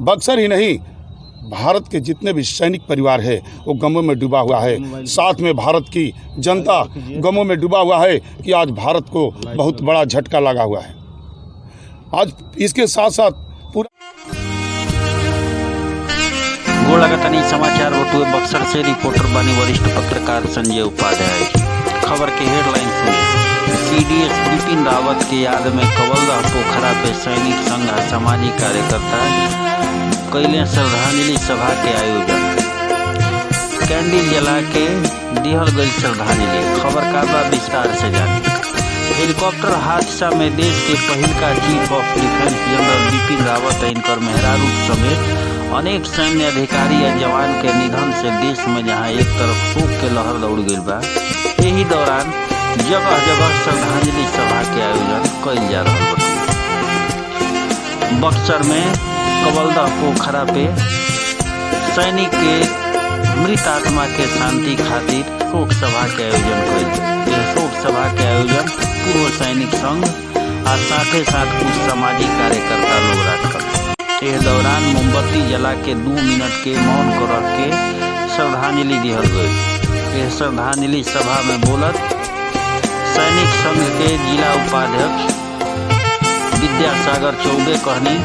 बक्सर ही नहीं, भारत के जितने भी सैनिक परिवार है वो गमों में डूबा हुआ है। साथ में भारत की जनता गमों में डूबा हुआ है कि आज भारत को बहुत बड़ा झटका लगा हुआ है। आज इसके साथ साथ गोलागतनी समाचार वटुए बक्सर से रिपोर्टर बनी वरिष्ठ पत्रकार संजय उपाध्याय। खबर के हेडलाइन सुनी। सीडीएस बिपिन रावत के याद में कवलदा पोखरा पे सैनिक संघ सामाजिक कार्यकर्ता कैले श्रद्धांजलि सभा के आयोजन। कैंडल जला के दिहल गई श्रद्धांजलि। खबर का बा विस्तार से जानी। हेलीकॉप्टर हादसा में देश के पहल का chief of defence general Bipin Rawat इनकर मेहरारू समेत अनेक सैन्य अधिकारी या जवान के निधन से देश में जहां एक तरफ शोक के लहर दौड़ गई बा, यही दौरान जगह जगह श्रद्धांजलि सभा के आयोजन कइल जा रहा बा। बक्सर में कवलदा पोखरा पे सैनिक के मृत आत्मा के शांति खातिर शोक सभा के आयोजन कइल। यह शोक सभा के आयोजन पूर्व सैनिक संघ और साथ ही साथ कुछ सामाजिक कार्यकर्ता लोग रखल। इस दौरान मोमबत्ती जला के 2 मिनट के मौन को रख के श्रद्धांजलि दिहल गई। इस श्रद्धांजलि सभा में बोलत सैनिक संघ के जिला उपाध्यक्ष विद्यासागर चौबे कहनी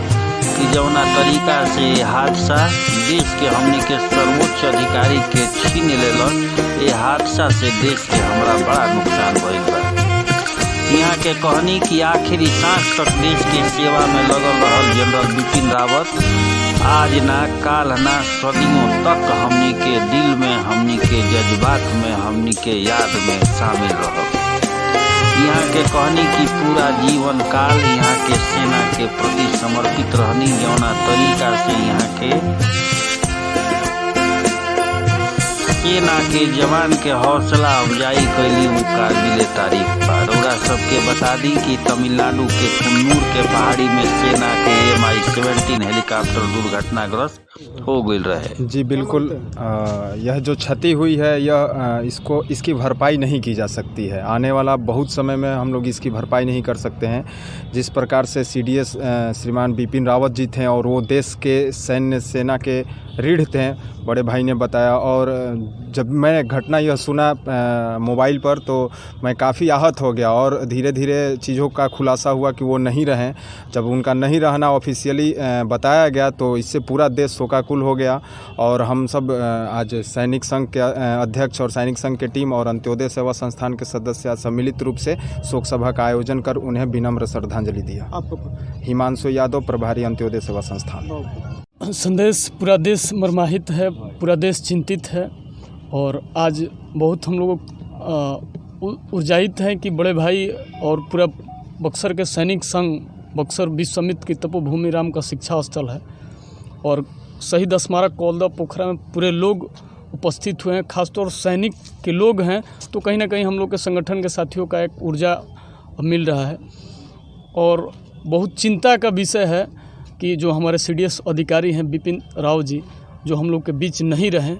कि जौना तरीका से हादसा देश के हमने के सर्वोच्च अधिकारी के छीन लेलक, ये हादसा से देश के हमरा बड़ा नुकसान भइल बा। यहाँ के कहनी कि आखिरी सांस तक देश के सेवा में लगल रहल जनरल बिपिन रावत आज ना काल ना सदियों तक हमनी के दिल में, हमनी के जज्बात में, हमनी के याद में शामिल रहल। यहाँ के कहनी कि पूरा जीवन काल यहाँ के सेना के प्रति समर्पित रहनी। जौना तरीका से यहाँ के सेना के जवान के हौसला अफजाई कैली वो काबिल तारीफ बा। रउरा सबके बता दी कि तमिलनाडु के कुन्नूर के पहाड़ी में सेना के MI-17 हेलीकॉप्टर दुर्घटनाग्रस्त हो गई रहे। जी बिल्कुल, यह जो क्षति हुई है यह इसकी भरपाई नहीं की जा सकती है। आने वाला बहुत समय में हम लोग इसकी भरपाई नहीं कर सकते हैं। जिस प्रकार से CDS श्रीमान बिपिन रावत जी थे और वो देश के सैन्य सेना के रीढ़ थे, बड़े भाई ने बताया। और जब मैं घटना यह सुना मोबाइल पर तो मैं काफ़ी आहत हो गया और धीरे धीरे चीज़ों का खुलासा हुआ कि वो नहीं रहें। जब उनका नहीं रहना ऑफिशियली बताया गया तो इससे पूरा देश शोकाकुल हो गया। और हम सब आज सैनिक संघ के अध्यक्ष और सैनिक संघ के टीम और अंत्योदय सेवा संस्थान के सदस्य सम्मिलित रूप से शोक सभा का आयोजन कर उन्हें विनम्र श्रद्धांजलि दिया। हिमांशु यादव, प्रभारी अंत्योदय सेवा संस्थान। संदेश पूरा देश मर्माहित है, पूरा देश चिंतित है और आज बहुत हम लोग ऊर्जाहित हैं कि बड़े भाई और पूरा बक्सर के सैनिक संघ बक्सर विश्वामित्र की तपोभूमि राम का शिक्षा स्थल है और शहीद स्मारक कवलदा पोखरा में पूरे लोग उपस्थित हुए हैं। खासतौर सैनिक के लोग हैं तो कहीं ना कहीं हम लोग के संगठन के साथियों का एक ऊर्जा मिल रहा है। और बहुत चिंता का विषय है कि जो हमारे CDS अधिकारी हैं बिपिन रावत जी, जो हम लोग के बीच नहीं रहे।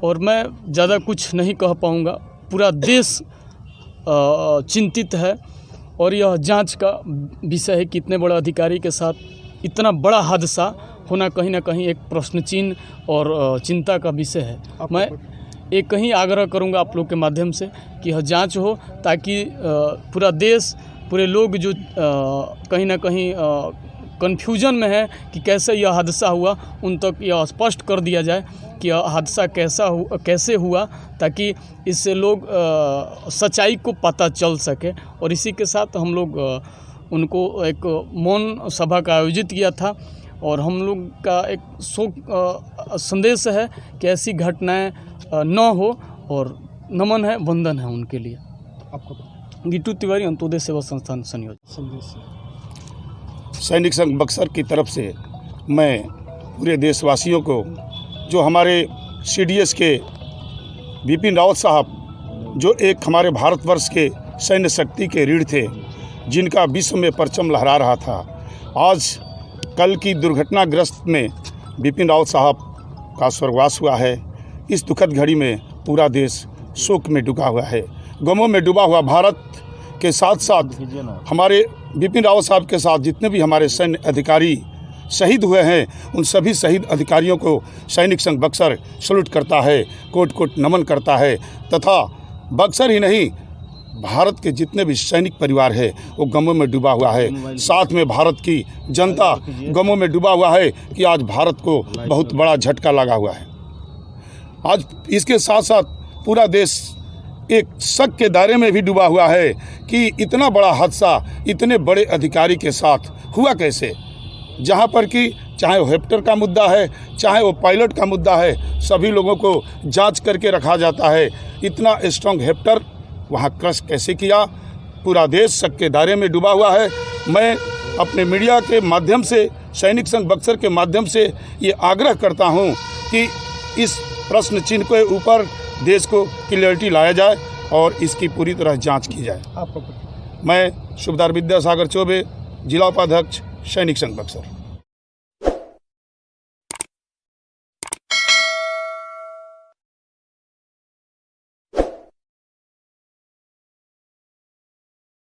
और मैं ज़्यादा कुछ नहीं कह पाऊँगा। पूरा देश चिंतित है और यह जांच का विषय है कि इतने बड़े अधिकारी के साथ इतना बड़ा हादसा होना कहीं ना कहीं एक प्रश्न चिन्ह और चिंता का विषय है। मैं एक कहीं आग्रह करूंगा आप लोग के माध्यम से कि यह जांच हो ताकि पूरा देश, पूरे लोग जो कहीं ना कहीं कन्फ्यूजन में है कि कैसे यह हादसा हुआ, उन तक यह स्पष्ट कर दिया जाए कि यह हादसा कैसे हुआ ताकि इससे लोग सच्चाई को पता चल सके। और इसी के साथ हम लोग उनको एक मौन सभा का आयोजित किया था और हम लोग का एक शोक संदेश है कि ऐसी घटनाएं न हो और नमन है, वंदन है उनके लिए। आपको गीटू तिवारी, अंत्योदय सेवा संस्थान संयोजक। सैनिक संघ बक्सर की तरफ से मैं पूरे देशवासियों को, जो हमारे CDS के बिपिन रावत साहब, जो एक हमारे भारतवर्ष के सैन्य शक्ति के रीढ़ थे, जिनका विश्व में परचम लहरा रहा था, आज कल की दुर्घटनाग्रस्त में बिपिन रावत साहब का स्वर्गवास हुआ है। इस दुखद घड़ी में पूरा देश शोक में डूबा हुआ है, गमों में डूबा हुआ। भारत के साथ साथ हमारे बिपिन रावत साहब के साथ जितने भी हमारे सैन्य अधिकारी शहीद हुए हैं, उन सभी शहीद अधिकारियों को सैनिक संघ बक्सर सल्यूट करता है, कोट कोट नमन करता है। तथा बक्सर ही नहीं, भारत के जितने भी सैनिक परिवार है वो गमों में डूबा हुआ है। साथ में भारत की जनता गमों में डूबा हुआ है कि आज भारत को बहुत बड़ा झटका लगा हुआ है। आज इसके साथ साथ पूरा देश एक शक के दायरे में भी डूबा हुआ है कि इतना बड़ा हादसा इतने बड़े अधिकारी के साथ हुआ कैसे, जहां पर कि चाहे वो हेप्टर का मुद्दा है, चाहे वो पायलट का मुद्दा है, सभी लोगों को जांच करके रखा जाता है। इतना स्ट्रांग हेप्टर वहां क्रश कैसे किया, पूरा देश शक के दायरे में डूबा हुआ है। मैं अपने मीडिया के माध्यम से, सैनिक संघ बक्सर के माध्यम से ये आग्रह करता हूं कि इस प्रश्न चिन्ह के ऊपर देश को क्लियरिटी लाया जाए और इसकी पूरी तरह जांच की जाए। मैं सुबेदार विद्यासागर चौबे, जिला उपाध्यक्ष, सैनिक संघ बक्सर।